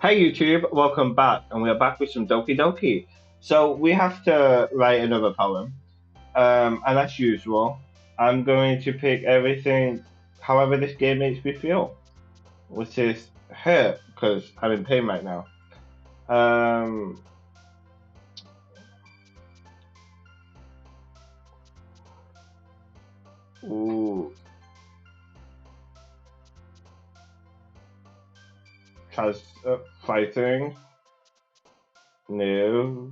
Hey YouTube, welcome back, and we are back with some Doki Doki. So we have to write another poem, and as usual, I'm going to pick everything however this game makes me feel, which is hurt because I'm in pain right now. Um, ooh, has fighting? No,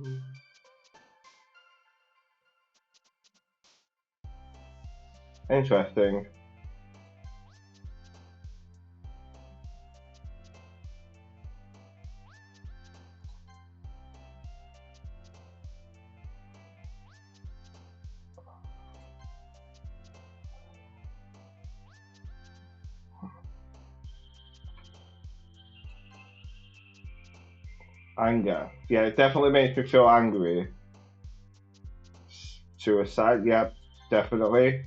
interesting. Anger, yeah, it definitely makes me feel angry. Suicide, yep, definitely.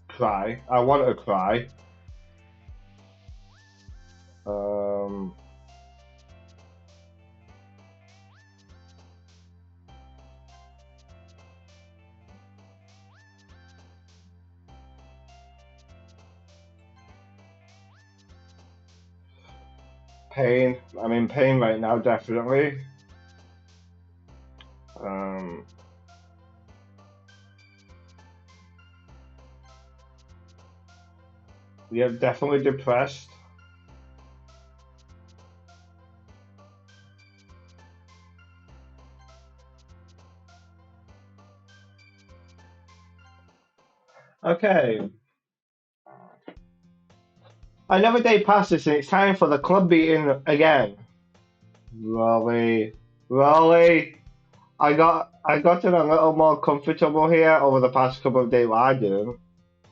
Cry, I want to cry. Um, Pain. I'm in pain right now, definitely. Um, yeah, definitely depressed. Okay. Another day passes and it's time for the club meeting again. Really, really. I gotten a little more comfortable here over the past couple of days. Well, I didn't.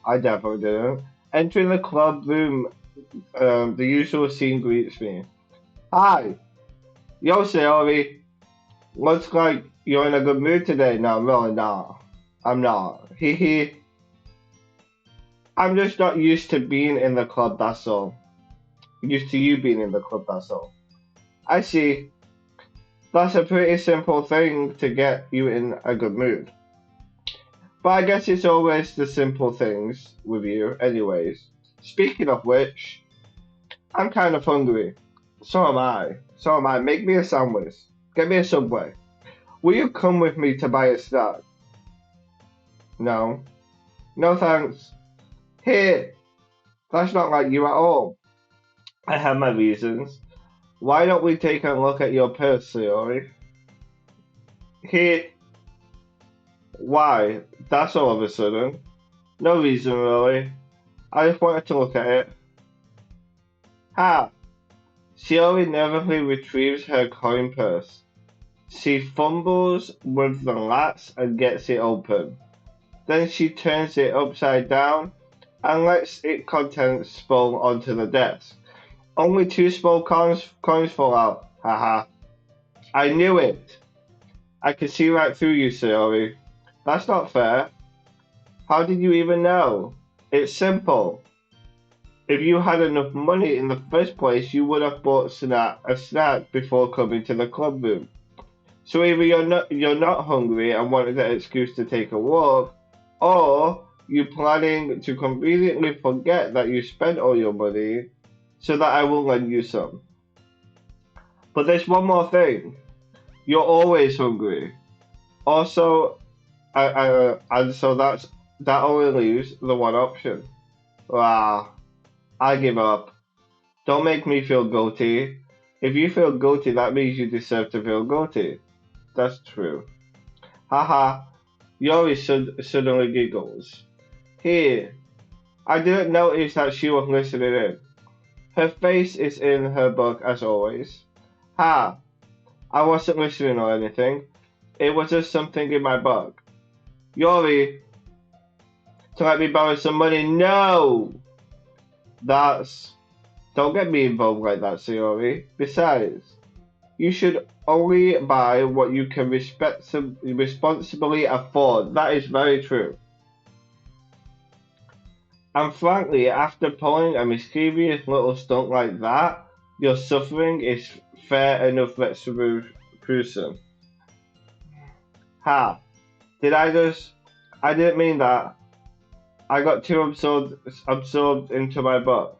I definitely didn't. Entering the club room, the usual scene greets me. Hi, yo, Sayori. Looks like you're in a good mood today. No, I'm really not. I'm not. Hee hee. I'm just not used to being in the club, that's all. Used to you being in the club, that's all. I see. That's a pretty simple thing to get you in a good mood. But I guess it's always the simple things with you, anyways. Speaking of which, I'm kind of hungry. So am I. So am I. Make me a sandwich. Get me a Subway. Will you come with me to buy a snack? No. No thanks. Here. That's not like you at all. I have my reasons. Why don't we take a look at your purse, Sayori? Here. Why? That's all of a sudden. No reason really. I just wanted to look at it. Ha! Sayori nervously retrieves her coin purse. She fumbles with the latch and gets it open. Then she turns it upside down and lets its contents spill onto the desk. Only two small coins fall out. Haha. I knew it. I can see right through you, Sayori. That's not fair. How did you even know? It's simple. If you had enough money in the first place, you would have bought a snack before coming to the club room. So either you're not hungry and wanted an excuse to take a walk, or you planning to conveniently forget that you spent all your money so that I will lend you some. But there's one more thing. You're always hungry. Also, and so that only leaves the one option. Ah, I give up. Don't make me feel guilty. If you feel guilty, that means you deserve to feel guilty. That's true. Haha, Yori suddenly giggles. Here, I didn't notice that she was listening in. Her face is in her book as always. Ha, I wasn't listening or anything. It was just something in my book. Yori, To let me borrow some money? No! That's... Don't get me involved like that, Sayori. Besides, you should only buy what you can responsibly afford. That is very true. And frankly, after pulling a mischievous little stunt like that, your suffering is fair enough retribution. Ha! Did I just... I didn't mean that. I got too absorbed into my book.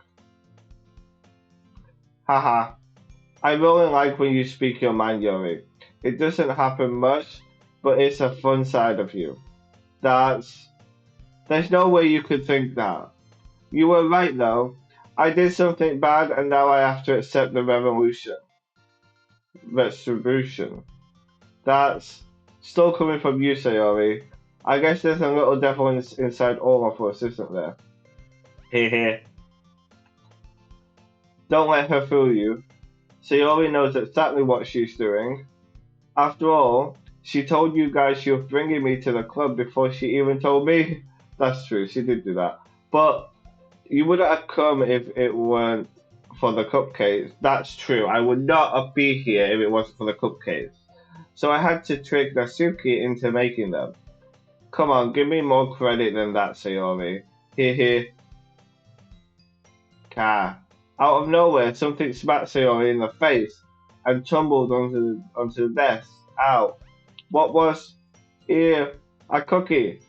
Haha. I really like when you speak your mind, Yuri. It doesn't happen much, but it's a fun side of you. That's... There's no way you could think that. You were right, though. I did something bad, and now I have to accept the retribution. That's still coming from you, Sayori. I guess there's a little devil inside all of us, isn't there? Hehe. Don't let her fool you. Sayori knows exactly what she's doing. After all, she told you guys she was bringing me to the club before she even told me. That's true, she did do that. But you wouldn't have come if it weren't for the cupcakes. That's true. I would not be here if it wasn't for the cupcakes. So I had to trick Natsuki into making them. Come on, give me more credit than that, Sayori. Hehe. Ka. Out of nowhere, something smacked Sayori in the face and tumbled onto the desk. Ow. What was... Ew. A cookie.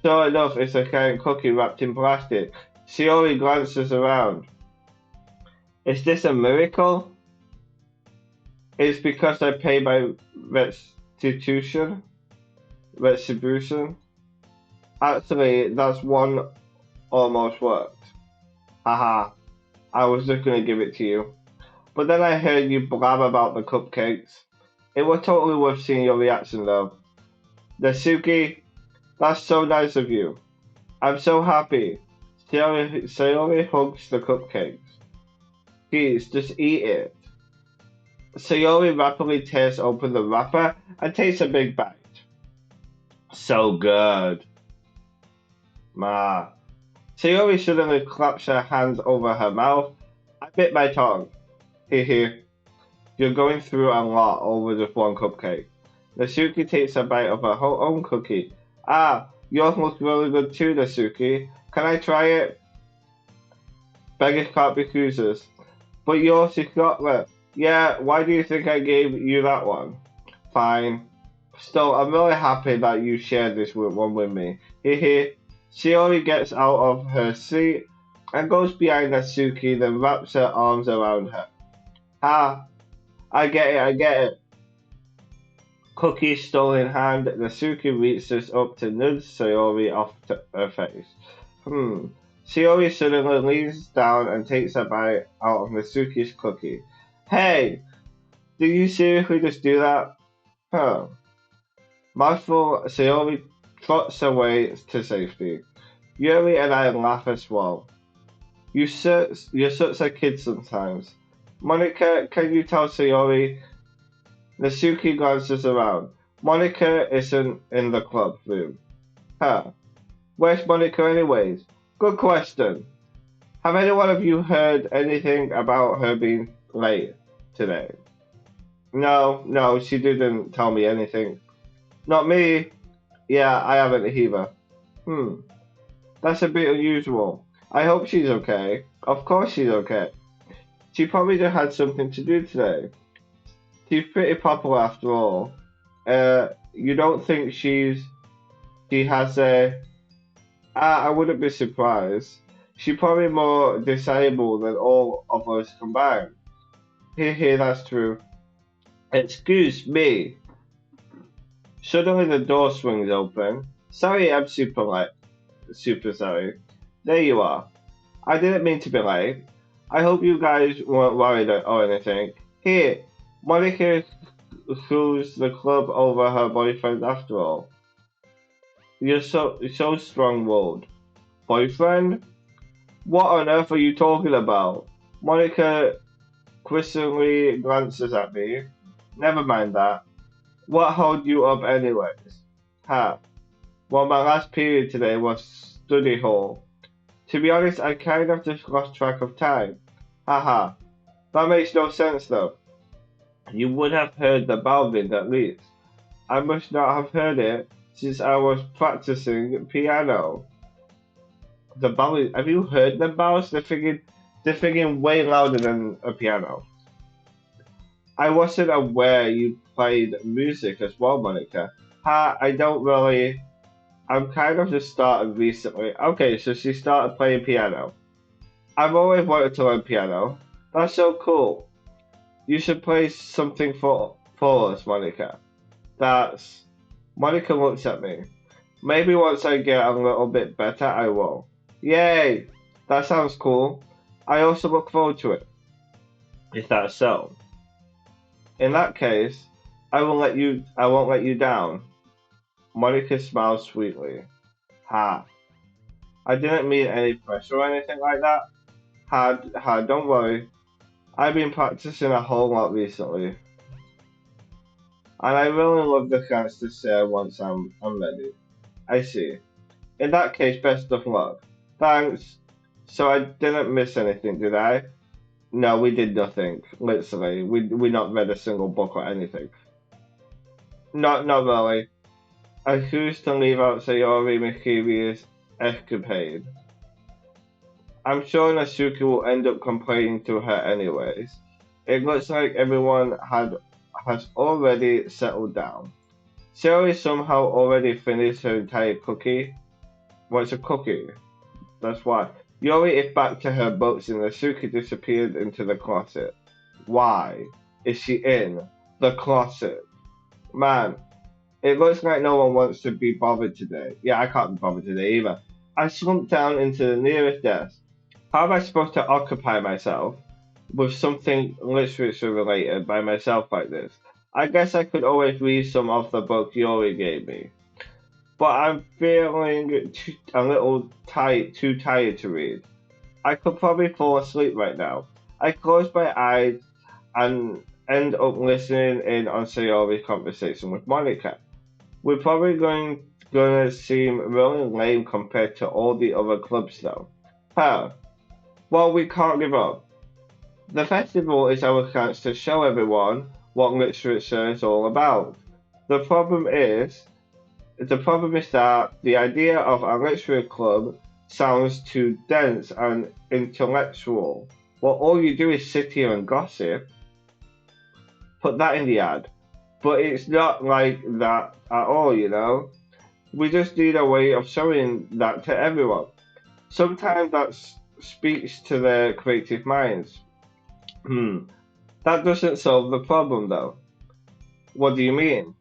Sure enough, it's a giant cookie wrapped in plastic. Sayori glances around. Is this a miracle? It's because I pay my restitution. Retribution. Actually, that's one almost worked. Haha. I was just gonna give it to you. But then I heard you blab about the cupcakes. It was totally worth seeing your reaction though. Natsuki, that's so nice of you. I'm so happy. Sayori hugs the cupcakes. Please, just eat it. Sayori rapidly tears open the wrapper and takes a big bite. So good. Ma. Sayori suddenly claps her hands over her mouth. I bit my tongue. Hehe. You're going through a lot over just one cupcake. Natsuki takes a bite of her own cookie. Ah, yours looks really good too, Natsuki. Can I try it? Beggars can't be choosers. But yours is chocolate. Yeah, why do you think I gave you that one? Fine. Still, I'm really happy that you shared this one with me. Hehe. Shiori gets out of her seat and goes behind Natsuki, then wraps her arms around her. Ha! I get it. Cookie still in hand, Natsuki reaches up to nudge Sayori off her face. Sayori suddenly leans down and takes a bite out of Natsuki's cookie. Hey! Did you seriously just do that? Huh. Mouthful, Sayori trots away to safety. Yuri and I laugh as well. You're such a kid sometimes. Monica, can you tell Sayori? Natsuki glances around. Monica isn't in the club room. Huh. Where's Monica anyways? Good question. Have any one of you heard anything about her being late today? No, she didn't tell me anything. Not me. Yeah, I haven't either. That's a bit unusual. I hope she's okay. Of course she's okay. She probably just had something to do today. She's pretty popular after all. You don't think she has a... I wouldn't be surprised. She's probably more disabled than all of us combined. Hehe, that's true. Excuse me. Suddenly the door swings open. Sorry, I'm super sorry. There you are. I didn't mean to be late. I hope you guys weren't worried or anything. Here, Monica sues the club over her boyfriend after all. You're so strong-willed. Boyfriend? What on earth are you talking about? Monica quizzically glances at me. Never mind that. What held you up anyways? Ha. Well, my last period today was study hall. To be honest, I kind of just lost track of time. Haha, that makes no sense though. You would have heard the Balvin at least. I must not have heard it since I was practicing piano. The Balvin, have you heard the bells? They're thinking way louder than a piano. I wasn't aware you played music as well, Monica. I don't really. I'm kind of just started recently. Okay, so she started playing piano. I've always wanted to learn piano. That's so cool. You should play something for us, Monica. That's Monica looks at me. Maybe once I get a little bit better, I will. Yay! That sounds cool. I also look forward to it. Is that so? In that case, I won't let you down. Monica smiled sweetly. Ha. I didn't mean any pressure or anything like that. Don't worry. I've been practicing a whole lot recently. And I really love the chance to share once I'm ready. I see. In that case, best of luck. Thanks. So I didn't miss anything, did I? No, we did nothing. Literally, we not read a single book or anything. Not really. I choose to leave out Sayori Mikiri's escapade. I'm sure Nasuki will end up complaining to her anyways. It looks like everyone has already settled down. Sayori somehow already finished her entire cookie. What's a cookie? That's why. Yori is back to her books and Nasuki disappeared into the closet. Why is she in the closet? Man, it looks like no one wants to be bothered today. Yeah, I can't be bothered today either. I slumped down into the nearest desk. How am I supposed to occupy myself with something literature related by myself like this? I guess I could always read some of the book Yori gave me. But I'm feeling a little tired, too tired to read. I could probably fall asleep right now. I close my eyes and end up listening in on Sayori's conversation with Monica. We're probably gonna seem really lame compared to all the other clubs though. Huh. Well, we can't give up. The festival is our chance to show everyone what literature is all about. The problem is the problem is that the idea of a literature club sounds too dense and intellectual. Well, all you do is sit here and gossip. Put that in the ad. But it's not like that at all, you know? We just need a way of showing that to everyone. Sometimes that speaks to their creative minds. Hmm. That doesn't solve the problem, though. What do you mean?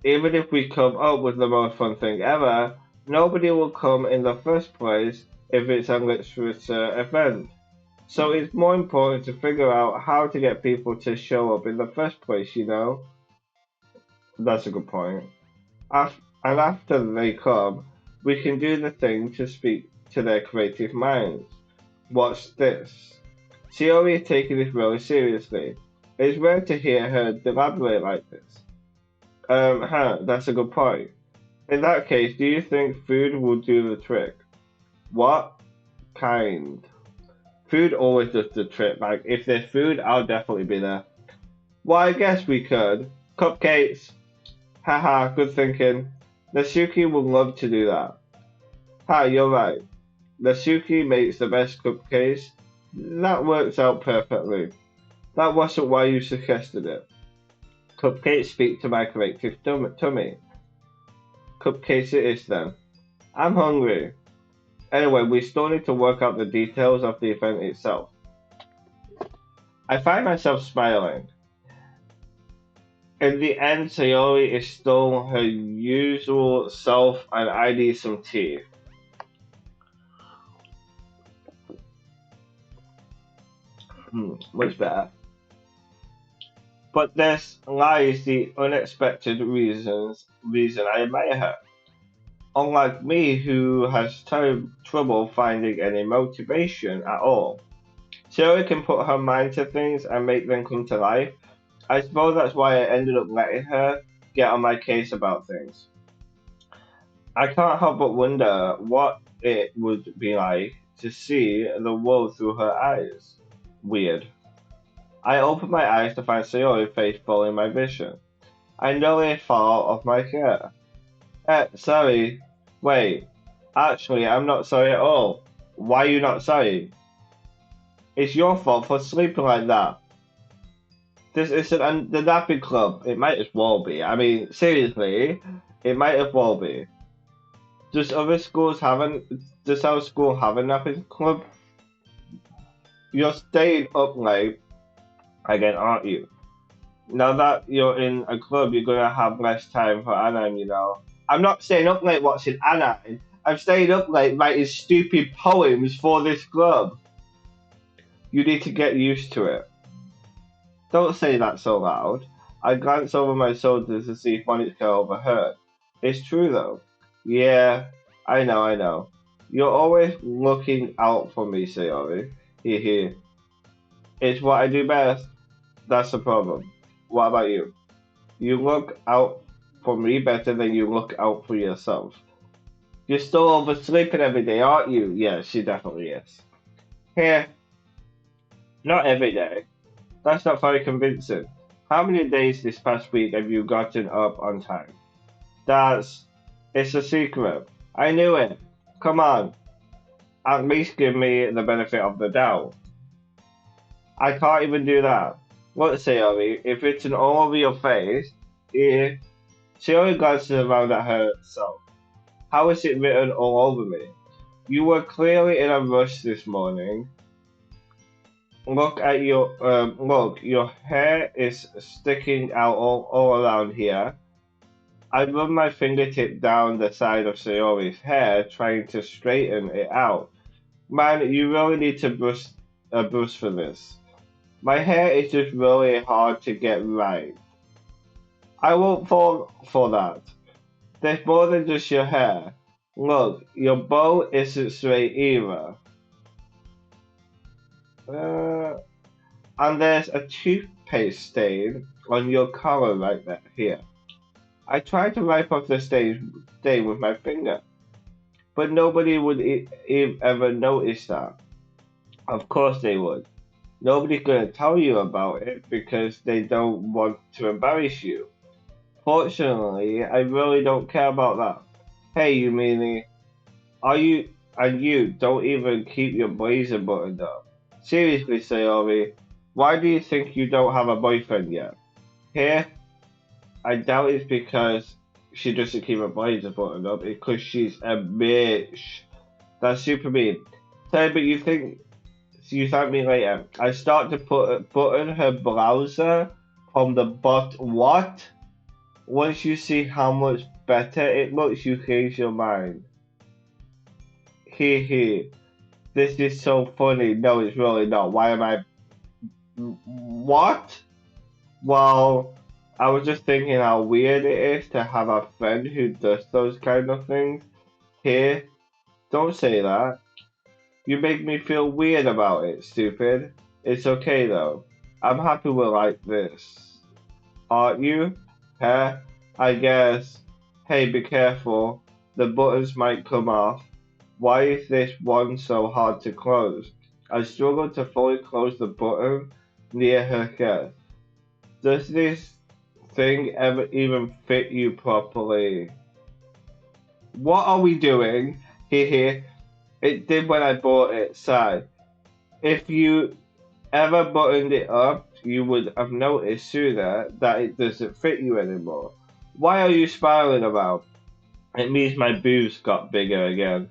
Even if we come up with the most fun thing ever, nobody will come in the first place if it's a literature event. So it's more important to figure out how to get people to show up in the first place, you know? That's a good point. And after they come, we can do the thing to speak to their creative minds. Watch this. Shiori is taking this really seriously. It's rare to hear her elaborate like this. That's a good point. In that case, do you think food will do the trick? What kind? Food always does the trick. Like, if there's food, I'll definitely be there. Well, I guess we could. Cupcakes. Haha, good thinking. Nasuki would love to do that. Ha, you're right. Nasuki makes the best cupcakes. That works out perfectly. That wasn't why you suggested it. Cupcakes speak to my creative tummy. Cupcakes it is then. I'm hungry. Anyway, we still need to work out the details of the event itself. I find myself smiling. In the end, Sayori is still her usual self and I need some tea. Much better. But this lies the unexpected reason I admire her. Unlike me, who has trouble finding any motivation at all. Sayori can put her mind to things and make them come to life. I suppose that's why I ended up letting her get on my case about things. I can't help but wonder what it would be like to see the world through her eyes. Weird. I opened my eyes to find Sayori's face full in my vision. I nearly fall off my chair. Sorry. Wait. Actually, I'm not sorry at all. Why are you not sorry? It's your fault for sleeping like that. This isn't the napping club. It might as well be. I mean, seriously, it might as well be. Does other schools haven't? Does our school have a napping club? You're staying up late again, aren't you? Now that you're in a club, you're gonna have less time for anime, you know. I'm not staying up late watching anime. I'm staying up late writing stupid poems for this club. You need to get used to it. Don't say that so loud. I glance over my shoulder to see if Monica overheard. It's true though. Yeah, I know. You're always looking out for me, Sayori. Hehe. It's what I do best. That's the problem. What about you? You look out for me better than you look out for yourself. You're still oversleeping every day, aren't you? Yeah, she definitely is. Here, not every day. That's not very convincing. How many days this past week have you gotten up on time? That's. It's a secret. I knew it. Come on. At least give me the benefit of the doubt. I can't even do that. Look, Sayori, if it's an all over your face, eh, Sayori glances around at herself. How is it written all over me? You were clearly in a rush this morning. Look, your hair is sticking out all around here. I run my fingertip down the side of Sayori's hair, trying to straighten it out. Man, you really need to brush for this. My hair is just really hard to get right. I won't fall for that. There's more than just your hair. Look, your bow isn't straight either. Uh, and there's a toothpaste stain on your collar right there, here. I tried to wipe off the stain with my finger, but nobody would ever notice that. Of course they would. Nobody's gonna tell you about it because they don't want to embarrass you. Fortunately, I really don't care about that. Hey, you meanie, are you and you don't even keep your blazer buttoned up. Seriously, Sayori, why do you think you don't have a boyfriend yet? Here, I doubt it's because she doesn't keep her blazer buttoned up. It's because she's a bitch. That's super mean. Say, but you thank me later. I start to button her blouser from the bottom. What? Once you see how much better it looks, you change your mind. Hee. This is so funny. No, it's really not. Why am I? What? Well, I was just thinking how weird it is to have a friend who does those kind of things. Here, don't say that. You make me feel weird about it, stupid. It's okay though. I'm happy we're like this. Aren't you? Huh? I guess. Hey, be careful. The buttons might come off. Why is this one so hard to close? I struggle to fully close the button near her chest. Does this thing ever even fit you properly? What are we doing? Hehe. It did when I bought it, sigh. If you ever buttoned it up, you would have noticed sooner that it doesn't fit you anymore. Why are you smiling about? It means my boobs got bigger again.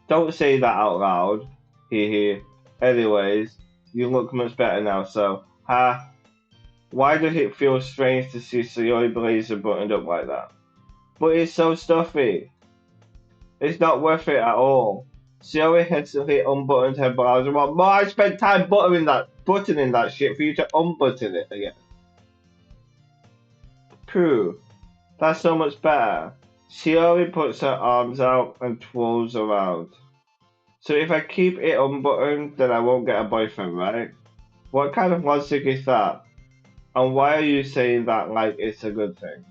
Don't say that out loud. Hehe. Anyways, you look much better now, so ha. Why does it feel strange to see Sayori Blazer buttoned up like that? But it's so stuffy. It's not worth it at all. Sayori hastily unbuttoned her blouse and went, I spent time buttoning that shit for you to unbutton it again. Pooh, that's so much better. Sayori puts her arms out and twirls around. So if I keep it unbuttoned, then I won't get a boyfriend, right? What kind of logic is that? And why are you saying that like it's a good thing?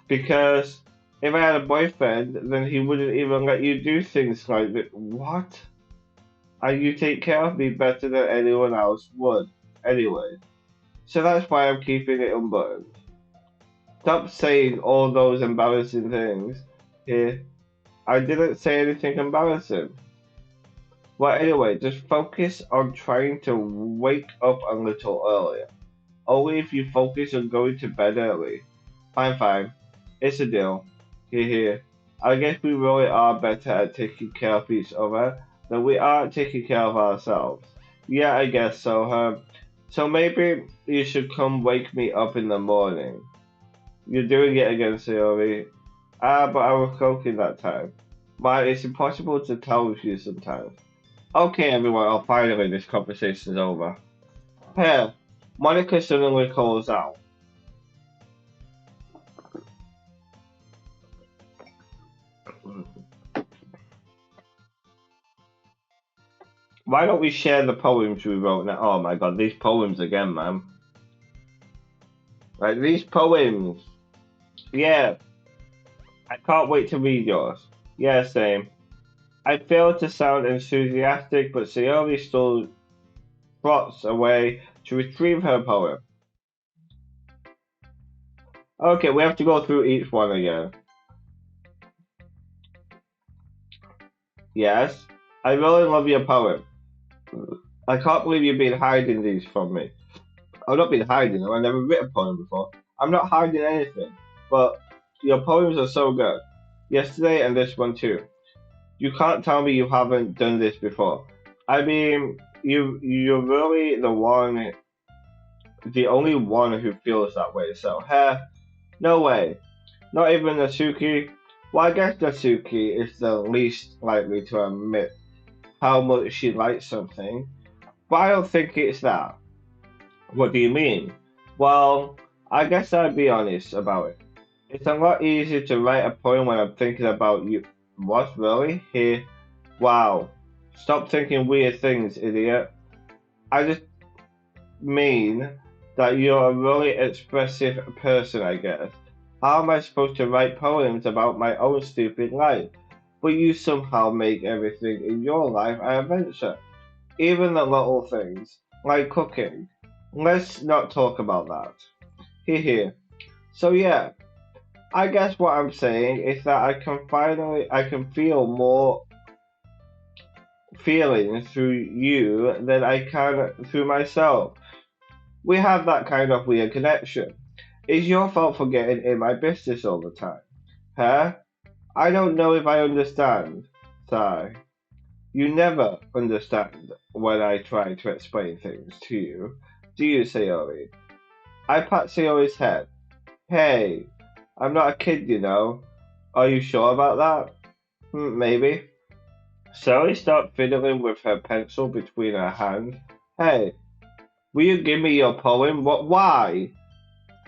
Because If I had a boyfriend, then he wouldn't even let you do things like that. What? And you take care of me better than anyone else would, anyway. So that's why I'm keeping it unbuttoned. Stop saying all those embarrassing things here. I didn't say anything embarrassing. Well, anyway, just focus on trying to wake up a little earlier. Only if you focus on going to bed early. Fine, fine. It's a deal. Here. I guess we really are better at taking care of each other than we are at taking care of ourselves. Yeah, I guess so, huh? So maybe you should come wake me up in the morning. You're doing it again, Sayori. Ah, but I was cooking that time. But it's impossible to tell with you sometimes. Okay, everyone, finally this conversation's over. Here, Monica suddenly calls out. Why don't we share the poems we wrote now? Oh my god, these poems again, man. Like, these poems. Yeah, I can't wait to read yours. Yeah, same. I failed to sound enthusiastic, but Sayori still trots away to retrieve her poem. Okay, we have to go through each one again. Yes, I really love your poem. I can't believe you've been hiding these from me. I've not been hiding them. I've never written a poem before. I'm not hiding anything. But your poems are so good. Yesterday and this one too. You can't tell me you haven't done this before. I mean, you're really the only one who feels that way. So, no way. Not even Natsuki. Well, I guess Natsuki is the least likely to admit how much she likes something, but I don't think it's that. What do you mean? Well, I guess I'd be honest about it. It's a lot easier to write a poem when I'm thinking about you. What, really? Here? Wow. Stop thinking weird things, idiot. I just mean that you're a really expressive person, I guess. How am I supposed to write poems about my own stupid life? But you somehow make everything in your life an adventure. Even the little things, like cooking. Let's not talk about that. Here. So yeah, I guess what I'm saying is that I can feel more feelings through you than I can through myself. We have that kind of weird connection. It's your fault for getting in my business all the time. Huh? I don't know if I understand. Sigh. You never understand when I try to explain things to you, do you, Sayori? I pat Sayori's head. Hey, I'm not a kid, you know. Are you sure about that? Maybe. Sally stopped fiddling with her pencil between her hands. Hey, will you give me your poem? What? Why?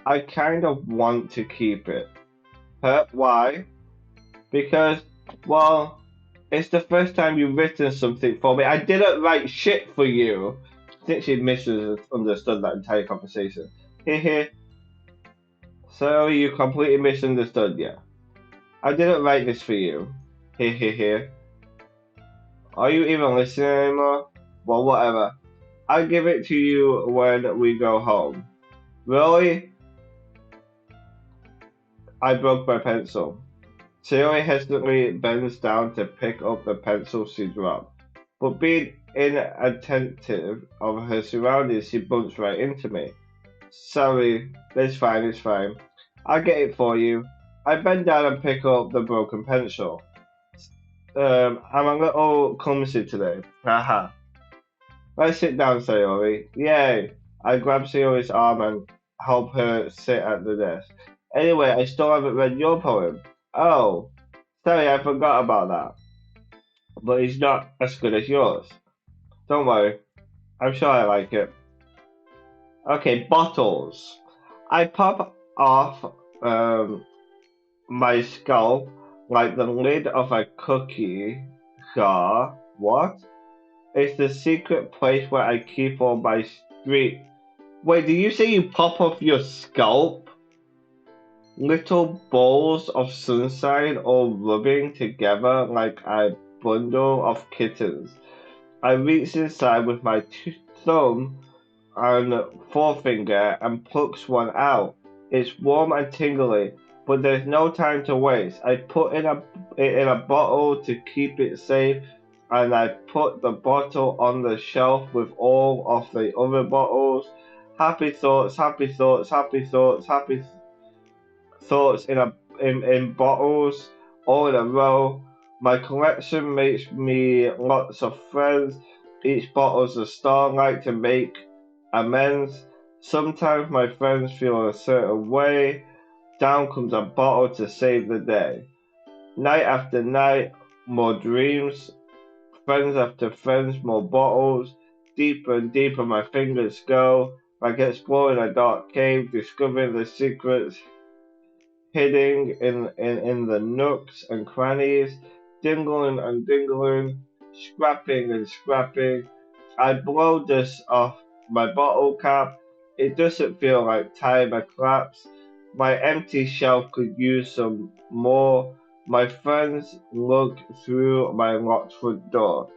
I kind of want to keep it. Huh? Why? Because, well, it's the first time you've written something for me. I didn't write shit for you. I think she misunderstood that entire conversation. Hehe. So you completely misunderstood, yeah. I didn't write this for you. Hehehe. Are you even listening anymore? Well, whatever. I'll give it to you when we go home. Really? I broke my pencil. Sayori hesitantly bends down to pick up the pencil she dropped, but being inattentive of her surroundings, she bumps right into me. Sorry, it's fine. I'll get it for you. I bend down and pick up the broken pencil. I'm a little clumsy today. Haha. Let's sit down, Sayori. Yay! I grab Sayori's arm and help her sit at the desk. Anyway, I still haven't read your poem. Oh, sorry, I forgot about that. But it's not as good as yours. Don't worry, I'm sure I like it. Okay, bottles. I pop off my scalp like the lid of a cookie jar. What? It's the secret place where I keep all my street. Wait, did you say you pop off your scalp? Little balls of sunshine all rubbing together like a bundle of kittens. I reach inside with my thumb and forefinger and plucks one out. It's warm and tingly, but there's no time to waste. I put it in a bottle to keep it safe, and I put the bottle on the shelf with all of the other bottles. Happy thoughts, happy thoughts, happy thoughts, happy thoughts in bottles all in a row. My collection makes me lots of friends. Each bottle's a starlight to make amends. Sometimes my friends feel a certain way. Down comes a bottle to save the day. Night after night, more dreams. Friends after friends, more bottles. Deeper and deeper my fingers go, like exploring a dark cave, discovering the secrets hiding in the nooks and crannies, dingling and dingling, scrapping and scrapping. I blow this off my bottle cap. It doesn't feel like time had collapsed. My empty shelf could use some more. My friends look through my locked front door.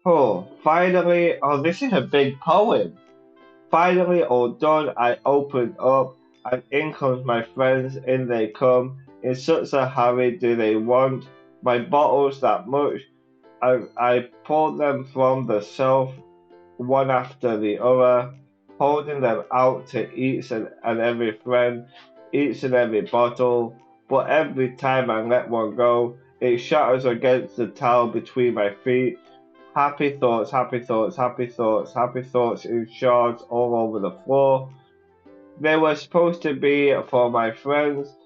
Oh, finally! Oh, this is a big poem. Finally all done, I open up, and in comes my friends, in they come. In such a hurry do they want my bottles that much. I pull them from the shelf, one after the other, holding them out to each and every friend, each and every bottle. But every time I let one go, it shatters against the towel between my feet. Happy thoughts, happy thoughts, happy thoughts, happy thoughts in shards all over the floor. They were supposed to be for my friends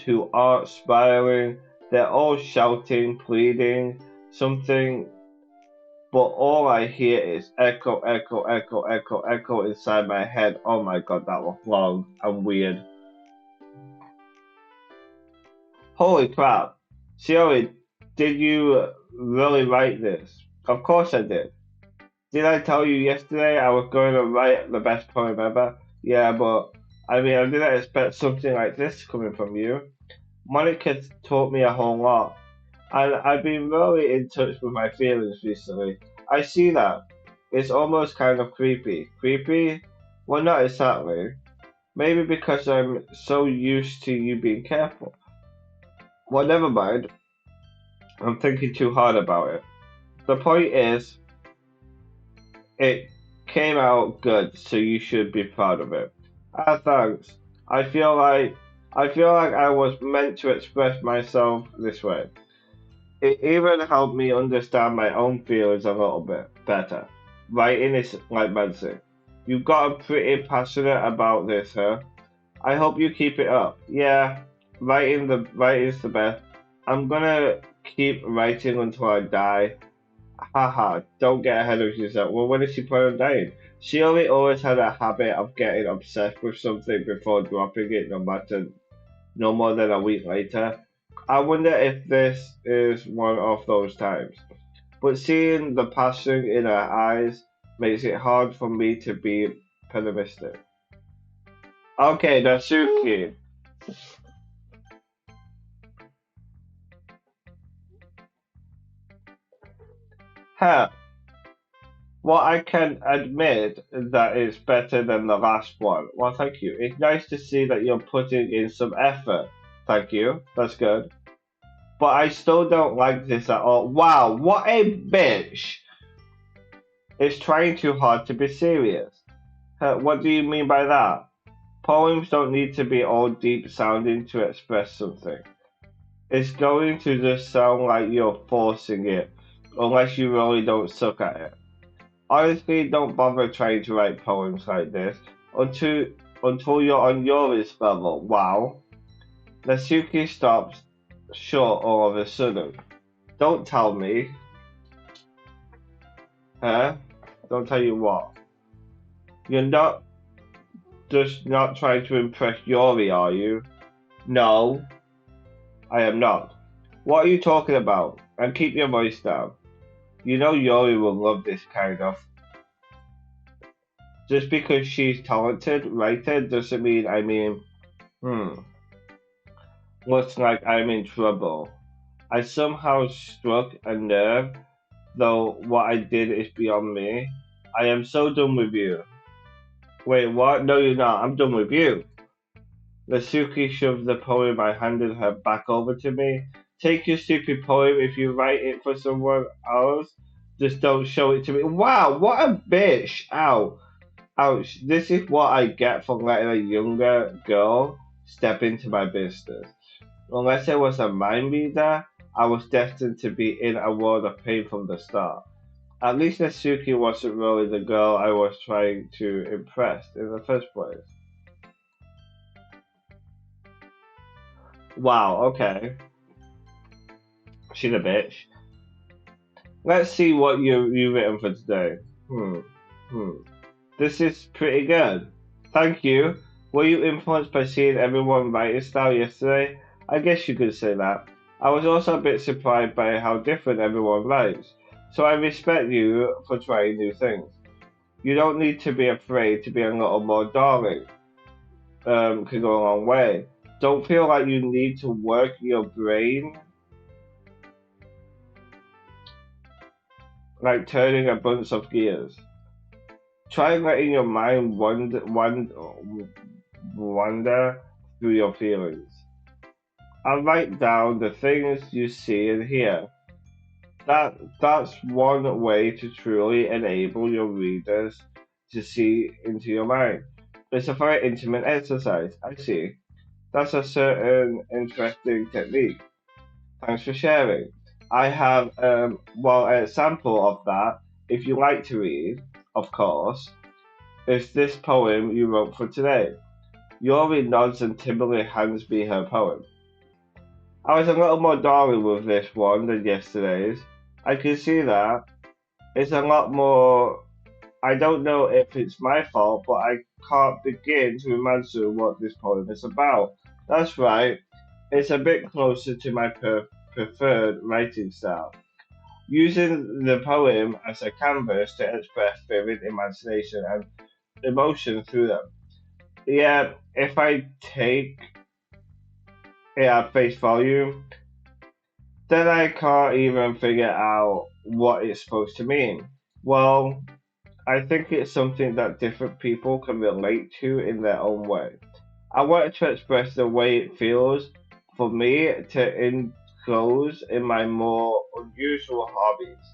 who aren't smiling. They're all shouting, pleading, something, but all I hear is echo, echo, echo, echo, echo inside my head. Oh my god, that was long and weird. Holy crap. Shiori, did you really write this? Of course I did. Did I tell you yesterday I was going to write the best poem ever? Yeah, but I mean, I didn't expect something like this coming from you. Monica taught me a whole lot, and I've been really in touch with my feelings recently. I see that. It's almost kind of creepy. Creepy? Well, not exactly. Maybe because I'm so used to you being careful. Well, never mind. I'm thinking too hard about it. The point is, it came out good, so you should be proud of it. Ah, thanks. I feel like I was meant to express myself this way. It even helped me understand my own feelings a little bit better. Writing is like medicine. You've gotten pretty passionate about this, huh? I hope you keep it up. Yeah, writing's the best. I'm gonna keep writing until I die. Haha, don't get ahead of yourself. Well, when is she planning on dying? She only always had a habit of getting obsessed with something before dropping it, no more than a week later. I wonder if this is one of those times. But seeing the passion in her eyes makes it hard for me to be pessimistic. Okay, Natsuki. Huh. Well, I can admit that it's better than the last one. Well, thank you. It's nice to see that you're putting in some effort. Thank you. That's good. But I still don't like this at all. Wow, what a bitch! It's trying too hard to be serious. What do you mean by that? Poems don't need to be all deep sounding to express something. It's going to just sound like you're forcing it, unless you really don't suck at it. Honestly, don't bother trying to write poems like this until until you're on Yori's level. Wow. Natsuki stops short all of a sudden. Don't tell me. Huh? Don't tell you what. You're not just not trying to impress Yori, are you? No, I am not. What are you talking about? And keep your voice down. You know Yori will love this kind of. Just because she's talented writer doesn't mean I mean Hmm. Looks like I'm in trouble. I somehow struck a nerve, though what I did is beyond me. I am so done with you. Wait, what? No, you're not. I'm done with you. Nasuki shoved the poem I handed her back over to me. Take your stupid poem if you write it for someone else. Just don't show it to me. Wow, what a bitch. Ow. Ouch. This is what I get for letting a younger girl step into my business. Unless I was a mind reader, I was destined to be in a world of pain from the start. At least Nasuki wasn't really the girl I was trying to impress in the first place. Wow, okay. She's a bitch. Let's see what you've written for today. Hmm. Hmm. This is pretty good. Thank you. Were you influenced by seeing everyone writing style yesterday? I guess you could say that. I was also a bit surprised by how different everyone writes. So I respect you for trying new things. You don't need to be afraid to be a little more darling. Can go a long way. Don't feel like you need to work your brain like turning a bunch of gears. Try letting your mind wander through your feelings. And write down the things you see and hear. That's one way to truly enable your readers to see into your mind. It's a very intimate exercise. I see. That's a certain interesting technique. Thanks for sharing. I have well an example of that. If you like to read, of course, is this poem you wrote for today. Yuri nods and timidly hands me her poem. I was a little more darling with this one than yesterday's. I can see that. It's a lot more. I don't know if it's my fault, but I can't begin to imagine what this poem is about. That's right, it's a bit closer to my preferred writing style. Using the poem as a canvas to express vivid imagination and emotion through them. Yeah, if I take it at face value, then I can't even figure out what it's supposed to mean. Well, I think it's something that different people can relate to in their own way. I wanted to express the way it feels for me to enclose in my more unusual hobbies.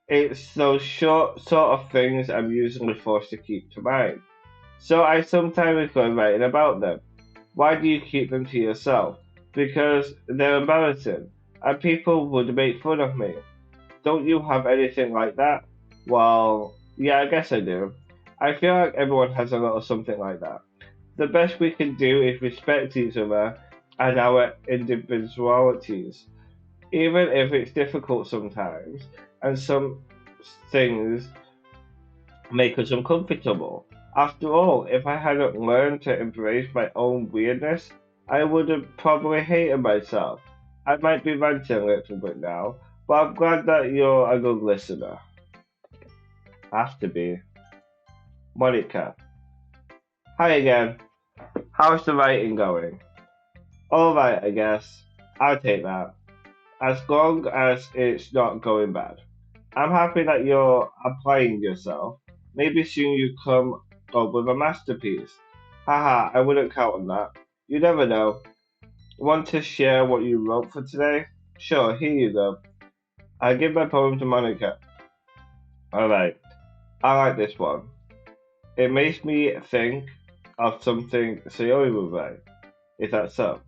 It's those short sort of things I'm usually forced to keep to mind. So I sometimes go writing about them. Why do you keep them to yourself? Because they're embarrassing, and people would make fun of me. Don't you have anything like that? Well, yeah, I guess I do. I feel like everyone has a little something like that. The best we can do is respect each other and our individualities, even if it's difficult sometimes, and some things make us uncomfortable. After all, if I hadn't learned to embrace my own weirdness, I would have probably hated myself. I might be ranting a little bit now, but I'm glad that you're a good listener. Have to be. Monica. Hi again. How's the writing going? Alright, I guess. I'll take that. As long as it's not going bad. I'm happy that you're applying yourself. Maybe soon you come up with a masterpiece. Haha, I wouldn't count on that. You never know. Want to share what you wrote for today? Sure, here you go. I give my poem to Monica. Alright, I like this one. It makes me think of something Sayori would write. Is that so?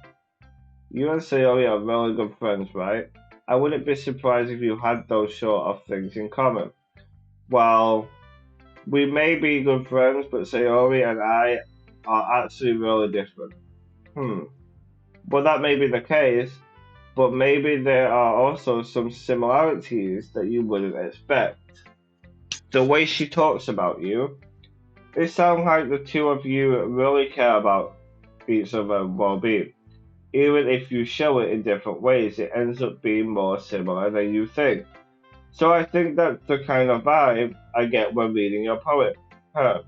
You and Sayori are really good friends, right? I wouldn't be surprised if you had those sort of things in common. Well, we may be good friends, but Sayori and I are actually really different. Hmm. Well, that may be the case, but maybe there are also some similarities that you wouldn't expect. The way she talks about you, it sounds like the two of you really care about each other's well-being. Even if you show it in different ways, it ends up being more similar than you think. So I think that's the kind of vibe I get when reading your poem. Huh.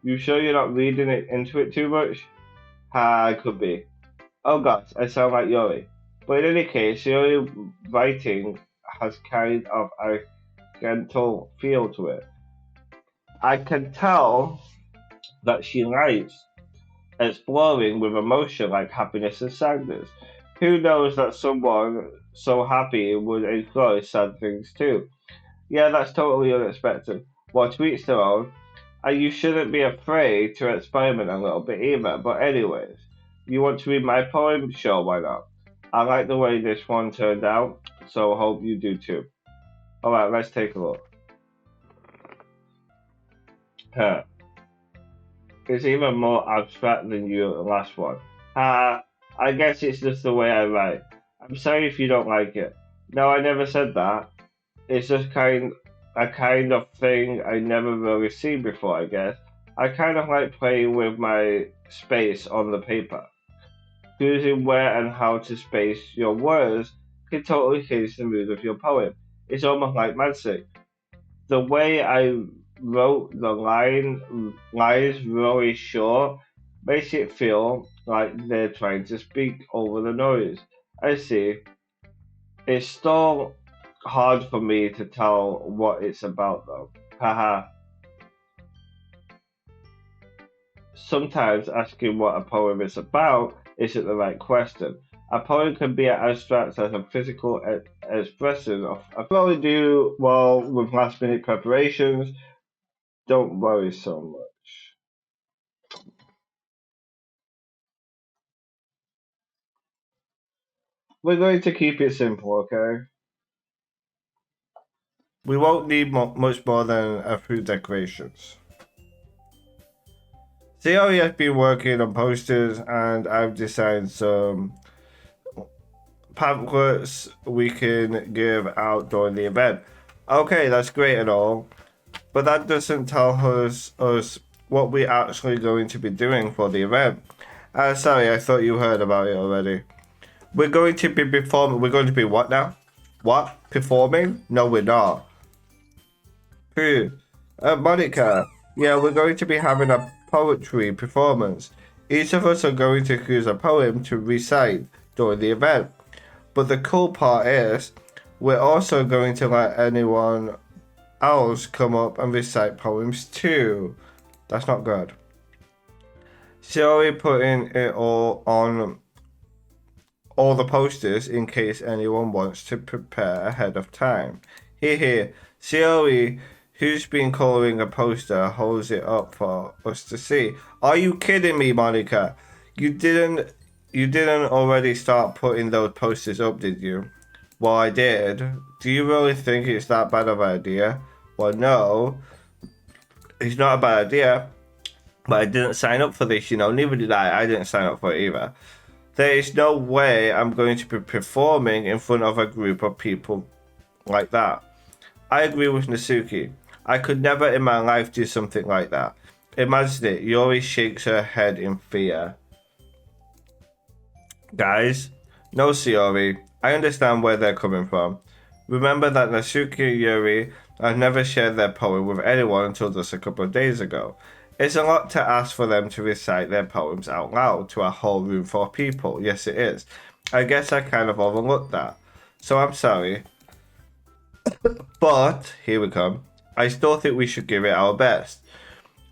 You sure you're not reading it into it too much? It could be. Oh gosh, I sound like Yuri. But in any case, Yuri writing has kind of a gentle feel to it. I can tell that she likes exploring with emotion like happiness and sadness. Who knows that someone so happy would enjoy sad things too? Yeah, that's totally unexpected. Well, to each their own, and you shouldn't be afraid to experiment a little bit either. But anyways, you want to read my poem? Sure, why not? I like the way this one turned out, so hope you do too. Alright, let's take a look. Huh. It's even more abstract than your last one. I guess it's just the way I write. I'm sorry if you don't like it. No, I never said that. It's just a kind of thing I never really seen before, I guess. I kind of like playing with my space on the paper. Choosing where and how to space your words can totally change the mood of your poem. It's almost like magic. The way I wrote the lines really short makes it feel like they're trying to speak over the noise. I see. It's still hard for me to tell what it's about though. Haha. Sometimes asking what a poem is about isn't the right question. A poem can be as abstract as a physical expression of. I probably do well with last minute preparations. Don't worry so much. We're going to keep it simple, okay? We won't need much more than a few decorations. Theo has been working on posters, and I've designed some pamphlets we can give out during the event. Okay, that's great and all, but that doesn't tell us what we're actually going to be doing for the event. Sorry, I thought you heard about it already. We're going to be performing. We're going to be what now? What? Performing? No, we're not. Who? Monica. Yeah, we're going to be having a poetry performance. Each of us are going to choose a poem to recite during the event. But the cool part is, we're also going to let anyone else come up and recite poems too. That's not good. So we're putting it all on all the posters in case anyone wants to prepare ahead of time. Here. COE, who's been coloring a poster, holds it up for us to see. Are you kidding me, Monica? You didn't already start putting those posters up, did you? Well, I did. Do you really think it's that bad of an idea? Well, no. It's not a bad idea. But I didn't sign up for this, neither did I. I didn't sign up for it either. There is no way I'm going to be performing in front of a group of people like that. I agree with Nasuki. I could never in my life do something like that. Imagine it. Yuri shakes her head in fear. Guys, no Shiori. I understand where they're coming from. Remember that Nasuki and Yuri have never shared their poem with anyone until just a couple of days ago. It's a lot to ask for them to recite their poems out loud to a whole room full of people. Yes, it is. I guess I kind of overlooked that. So I'm sorry. But, here we come. I still think we should give it our best.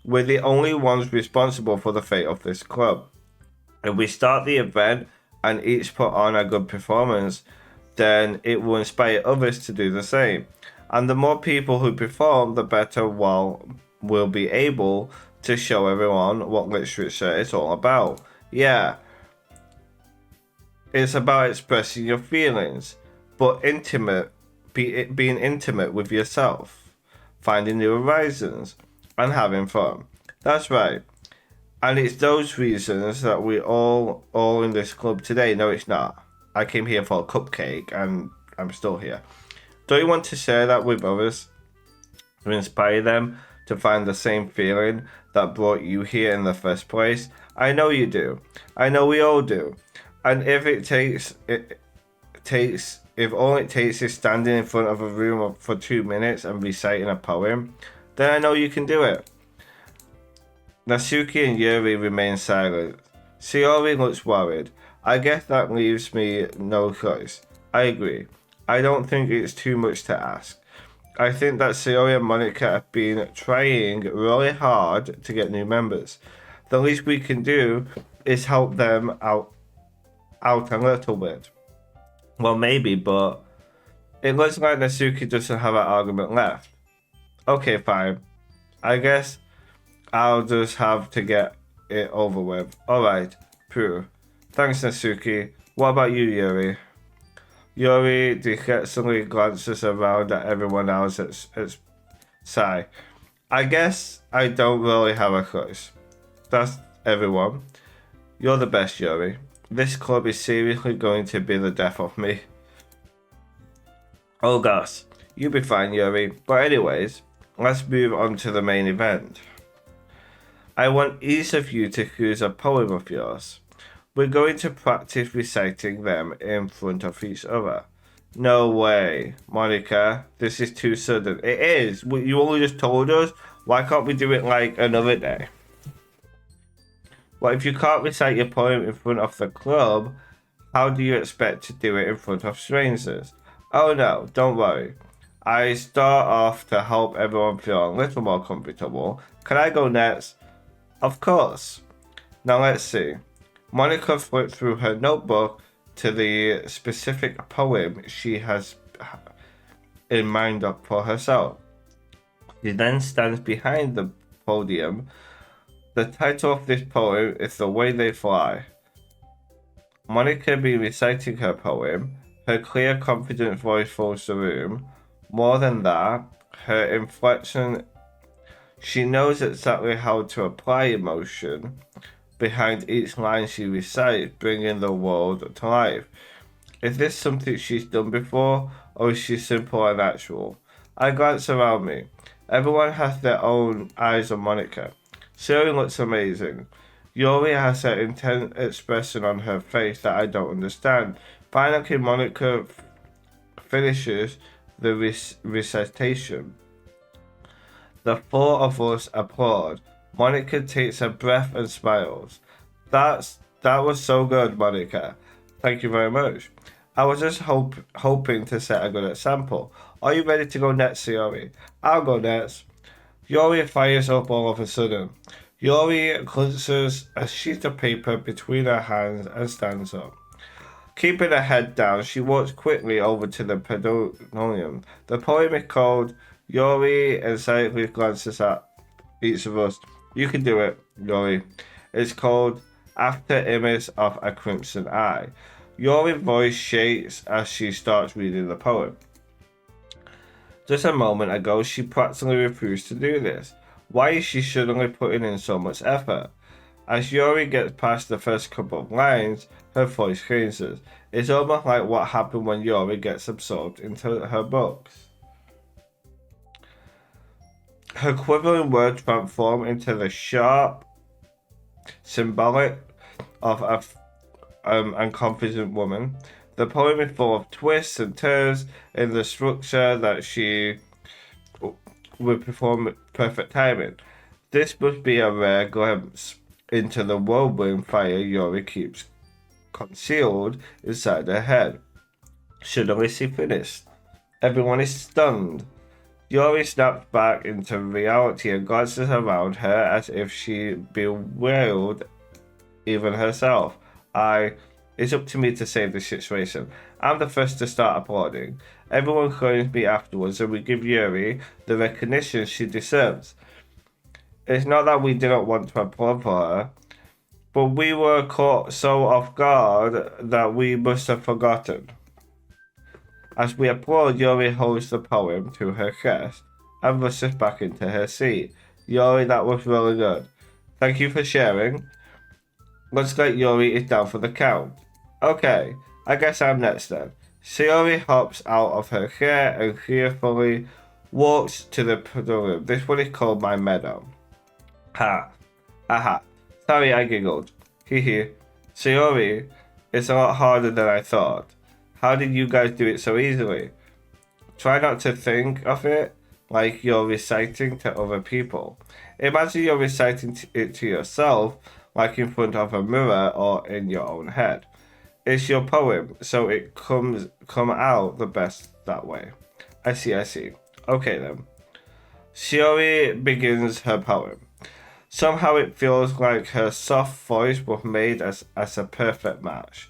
We're the only ones responsible for the fate of this club. If we start the event and each put on a good performance, then it will inspire others to do the same. And the more people who perform, the better we'll be able to show everyone what literature is all about. Yeah, it's about expressing your feelings, but being intimate with yourself, finding new horizons, and having fun. That's right. And it's those reasons that we all in this club today. No, it's not. I came here for a cupcake, and I'm still here. Don't you want to share that with others? To inspire them to find the same feeling that brought you here in the first place? I know you do. I know we all do. And if all it takes is standing in front of a room for 2 minutes and reciting a poem, then I know you can do it. Nasuki and Yuri remain silent. Sayori looks worried. I guess that leaves me no choice. I agree. I don't think it's too much to ask. I think that Sayori and Monica have been trying really hard to get new members. The least we can do is help them out a little bit. Well, maybe, but it looks like Natsuki doesn't have an argument left. Okay, fine. I guess I'll just have to get it over with. Alright, Pooh. Thanks, Natsuki. What about you, Yuri? Yuri dejectedly glances around at everyone else at Sai. I guess I don't really have a choice. That's everyone. You're the best, Yuri. This club is seriously going to be the death of me. Oh gosh, you'll be fine, Yuri. But anyways, let's move on to the main event. I want each of you to choose a poem of yours. We're going to practice reciting them in front of each other. No way, Monica. This is too sudden. It is. You only just told us. Why can't we do it like another day? Well, if you can't recite your poem in front of the club, how do you expect to do it in front of strangers? Oh no, don't worry. I start off to help everyone feel a little more comfortable. Can I go next? Of course. Now let's see. Monica flipped through her notebook to the specific poem she has in mind for herself. She then stands behind the podium. The title of this poem is The Way They Fly. Monica be reciting her poem. Her clear, confident voice fills the room. More than that, her inflection. She knows exactly how to apply emotion behind each line she recites, bringing the world to life. Is this something she's done before, or is she simple and natural? I glance around me. Everyone has their own eyes on Monica. Siri looks amazing. Yuri has an intense expression on her face that I don't understand. Finally, Monica finishes the recitation. The four of us applaud. Monica takes a breath and smiles. That was so good, Monica. Thank you very much. I was just hoping to set a good example. Are you ready to go next, Yuri? I'll go next. Yuri fires up all of a sudden. Yuri clenches a sheet of paper between her hands and stands up. Keeping her head down, she walks quickly over to the podium. The poem is called Yuri excitedly glances at each of us. You can do it, Yuri. It's called After Image of a Crimson Eye. Yuri's voice shakes as she starts reading the poem. Just a moment ago, she practically refused to do this. Why is she suddenly putting in so much effort? As Yuri gets past the first couple of lines, her voice changes. It's almost like what happened when Yuri gets absorbed into her books. Her quivering words transform into the sharp, symbolic of and confident woman. The poem is full of twists and turns in the structure that she would perform with perfect timing. This must be a rare glimpse into the whirlwind fire Yuri keeps concealed inside her head. Suddenly she finished. Everyone is stunned. Yuri snaps back into reality and glances around her as if she bewailed even herself. It's up to me to save the situation. I'm the first to start applauding. Everyone joins me afterwards and we give Yuri the recognition she deserves. It's not that we didn't want to applaud for her, but we were caught so off guard that we must have forgotten. As we applaud, Yuri holds the poem to her chest and rushes back into her seat. Yuri, that was really good. Thank you for sharing. Looks like Yuri is down for the count. Okay, I guess I'm next then. Sayori hops out of her chair and cheerfully walks to the podium. This one is called My Meadow. Ha. Aha. Sorry, I giggled. Hee. Sayori, it's a lot harder than I thought. How did you guys do it so easily? Try not to think of it like you're reciting to other people. Imagine you're reciting it to yourself like in front of a mirror or in your own head. It's your poem, so it come out the best that way. I see. Okay then. Shiori begins her poem. Somehow it feels like her soft voice was made as a perfect match.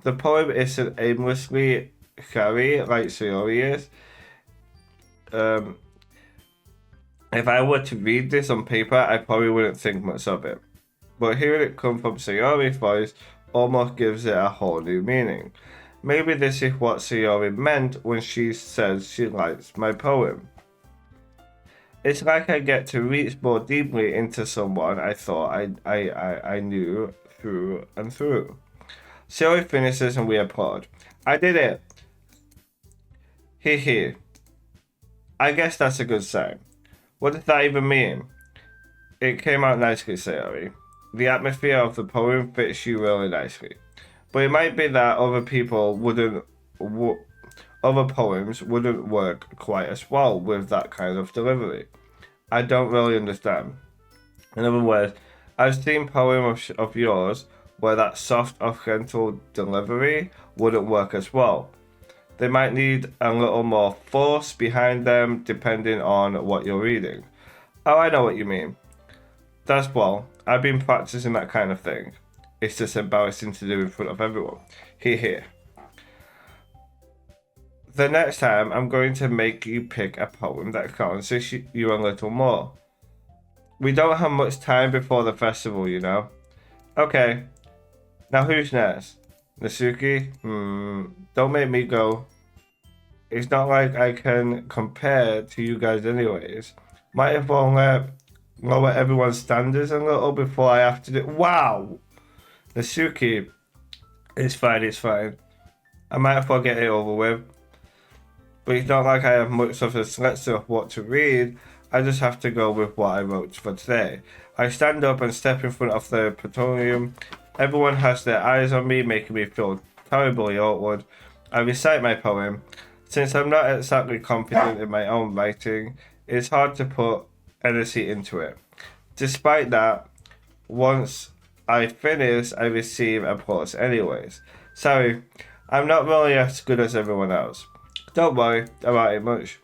The poem isn't aimlessly scary like Shiori is. Um, if I were to read this on paper, I probably wouldn't think much of it. But hearing it come from Shiori's voice almost gives it a whole new meaning. Maybe this is what Shiori meant when she says she likes my poem. It's like I get to reach more deeply into someone I thought I knew through and through. Shiori finishes and we applaud. I did it! Hee. I guess that's a good sign. What does that even mean? It came out nicely, Sayori. The atmosphere of the poem fits you really nicely. But it might be that other poems wouldn't work quite as well with that kind of delivery. I don't really understand. In other words, I've seen poems of yours where that soft, gentle delivery wouldn't work as well. They might need a little more force behind them depending on what you're reading. Oh, I know what you mean. That's well, I've been practicing that kind of thing. It's just embarrassing to do in front of everyone. Here. The next time, I'm going to make you pick a poem that concerns you a little more. We don't have much time before the festival, you know. Okay. Now who's next? Nasuki? Don't make me go. It's not like I can compare to you guys anyways. Might as well lower everyone's standards a little before I have to do. Wow! Nasuki. It's fine. I might as well get it over with. But it's not like I have much of a selection of what to read. I just have to go with what I wrote for today. I stand up and step in front of the praetorium. Everyone has their eyes on me, making me feel terribly awkward. I recite my poem. Since I'm not exactly confident in my own writing, it's hard to put energy into it. Despite that, once I finish, I receive applause anyways. Sorry, I'm not really as good as everyone else. Don't worry about it much.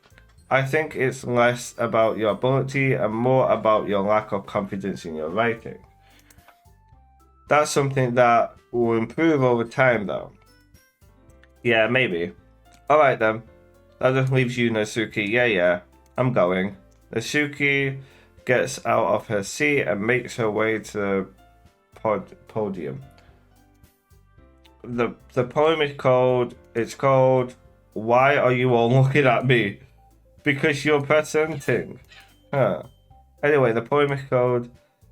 I think it's less about your ability and more about your lack of confidence in your writing. That's something that will improve over time though. Yeah, maybe. Alright then. That just leaves you, Nasuki. Yeah. I'm going. Nasuki gets out of her seat and makes her way to the podium. The poem is called Why Are You All Looking at Me? Because you're presenting. Huh. Anyway, the poem is called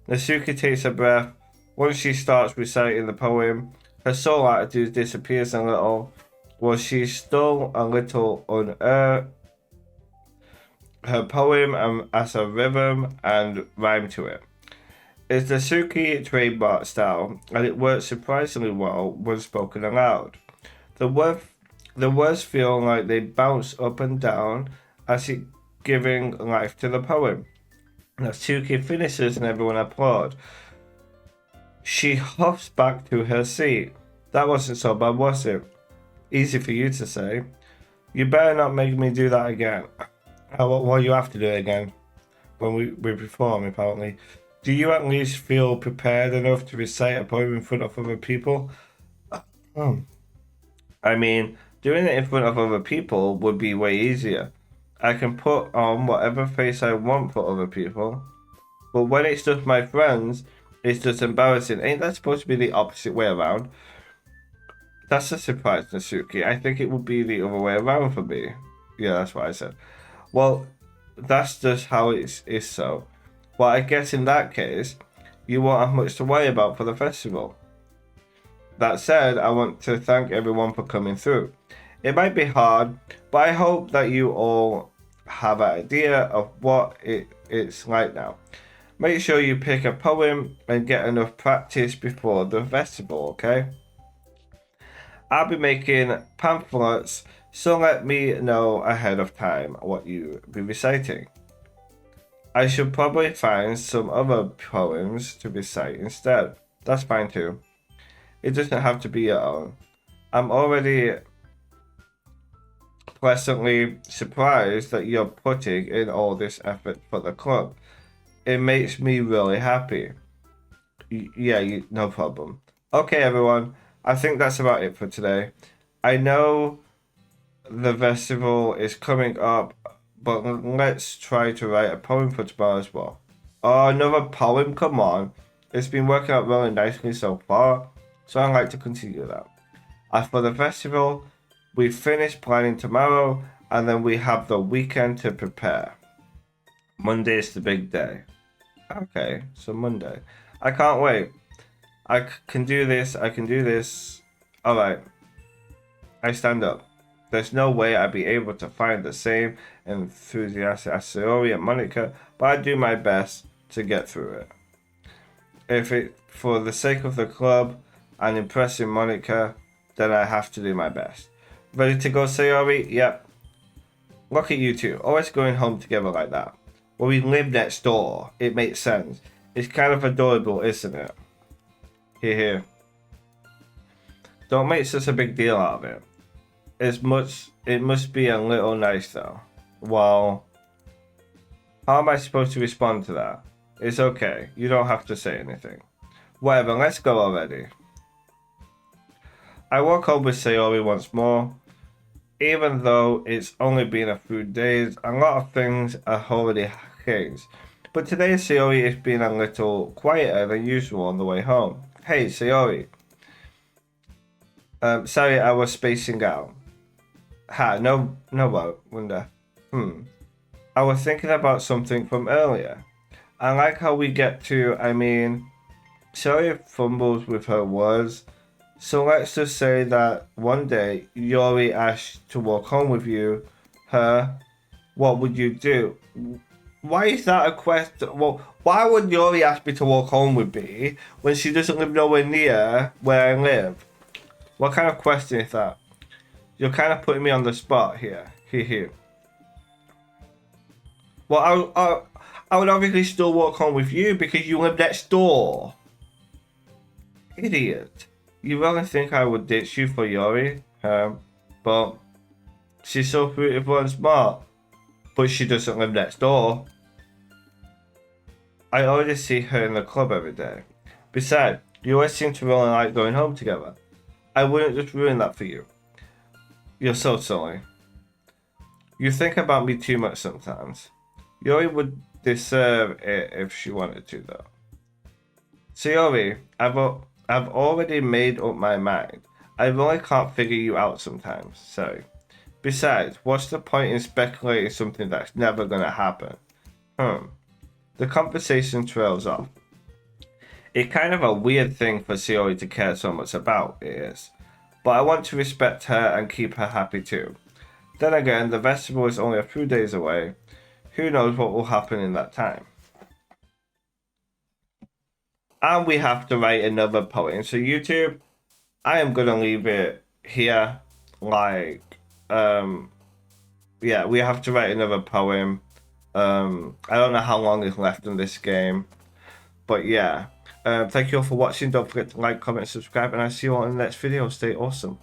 Nasuki takes a breath. Once she starts reciting the poem, her soul attitude disappears a little. Was she still a little unearthed? Her poem as a rhythm and rhyme to it. It's the Suki trademark style, and it works surprisingly well when spoken aloud. The words feel like they bounce up and down as it giving life to the poem. Natsuki finishes and everyone applauds. She huffs back to her seat. That wasn't so bad, was it? Easy for you to say. You better not make me do that again. Well, you have to do it again. When we perform, apparently. Do you at least feel prepared enough to recite a poem in front of other people? I mean, doing it in front of other people would be way easier. I can put on whatever face I want for other people. But when it's just my friends, it's just embarrassing. Ain't that supposed to be the opposite way around? That's a surprise, Nasuki. I think it would be the other way around for me. Yeah, that's what I said. Well, that's just how it is so. Well, I guess in that case, you won't have much to worry about for the festival. That said, I want to thank everyone for coming through. It might be hard, but I hope that you all have an idea of what it's like now. Make sure you pick a poem and get enough practice before the festival, okay? I'll be making pamphlets, so let me know ahead of time what you be reciting. I should probably find some other poems to recite instead. That's fine too. It doesn't have to be your own. I'm already pleasantly surprised that you're putting in all this effort for the club. It makes me really happy. Yeah, no problem. Okay, everyone. I think that's about it for today. I know the festival is coming up, but let's try to write a poem for tomorrow as well. Oh, another poem? Come on. It's been working out really nicely so far, so I'd like to continue that. As for the festival, we finish planning tomorrow, and then we have the weekend to prepare. Monday is the big day. Okay, so Monday. I can't wait. I can do this. I can do this. Alright, I stand up. There's no way I'd be able to find the same enthusiastic as Sayori and Monica, but I do my best to get through it. If it for the sake of the club and impressing Monica, then I have to do my best. Ready to go, Sayori? Yep. Look at you two, always going home together like that. Well, we live next door. It makes sense. It's kind of adorable, isn't it? Here. Don't make such a big deal out of it. It must be a little nice though. Well, how am I supposed to respond to that? It's okay. You don't have to say anything. Whatever, let's go already. I walk home with Sayori once more. Even though it's only been a few days, a lot of things are already changed. But today Sayori is being a little quieter than usual on the way home. Hey, Sayori. Sorry, I was spacing out. No, wonder. I was thinking about something from earlier. I like how we get to, Sayori fumbles with her words. So let's just say that one day Yori asked to walk home with you, what would you do? Why is that a question? Well, why would Yori ask me to walk home with me when she doesn't live nowhere near where I live? What kind of question is that? You're kind of putting me on the spot here. Here. Well, I would obviously still walk home with you because you live next door. Idiot. You really think I would ditch you for Yori? But she's so beautiful and smart. But she doesn't live next door. I already see her in the club every day. Besides, you always seem to really like going home together. I wouldn't just ruin that for you. You're so silly. You think about me too much sometimes. Yori would deserve it if she wanted to, though. Sayori, I've already made up my mind. I really can't figure you out sometimes, sorry. Besides, what's the point in speculating something that's never gonna happen? The conversation trails off. It's kind of a weird thing for Sayori to care so much about, it is. But I want to respect her and keep her happy too. Then again, the festival is only a few days away. Who knows what will happen in that time? And we have to write another poem. So YouTube, I am gonna leave it here. Yeah, we have to write another poem. I don't know how long is left in this game. But yeah. Thank you all for watching. Don't forget to like, comment, subscribe, and I'll see you all in the next video. Stay awesome.